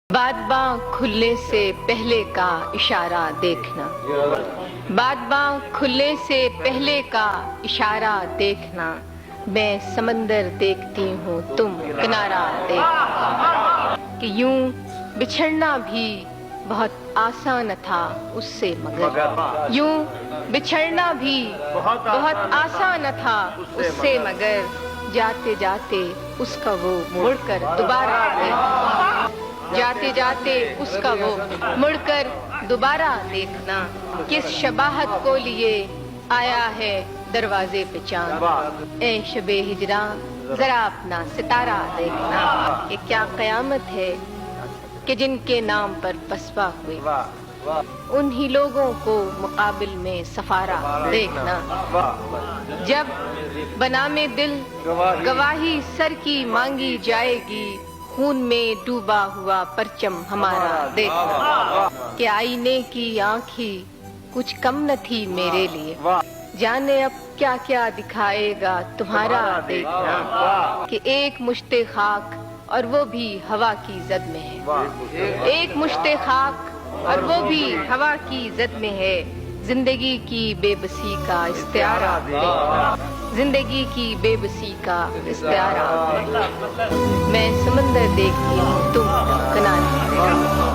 बादबां खुलने से पहले का इशारा देखना, बादबां खुलने से पहले का इशारा देखना, मैं समंदर देखती हूँ तुम किनारा देखना, कि यूं बिछड़ना भी बहुत आसान था उससे मगर, यूं बिछड़ना भी बहुत आसान था उससे मगर, जाते जाते उसका वो मुड़कर दोबारा देखना, जाते जाते उसका वो मुड़कर दोबारा देखना, किस शबाहत को लिए आया है दरवाजे पे चांद, ए शबे हिजरा जरा अपना सितारा देखना, ये क्या कयामत है कि जिनके नाम पर पसपा हुए उन्हीं लोगों को मुकाबिल में सफारा देखना, जब बनामे दिल गवाही सर की मांगी जाएगी, खून में डूबा हुआ परचम हमारा देखना, कि आईने की आँखी कुछ कम न थी मेरे लिए, जाने अब क्या क्या दिखाएगा तुम्हारा देखना, कि एक मुश्ते खाक और वो भी हवा की जद में है, एक मुश्ते खाक और वो भी हवा की जद में है, जिंदगी की बेबसी का इस्तियारा देखना, जिंदगी की बेबसी का इस्तियारा, मैं समंदर देखती हूँ तुम किनारे।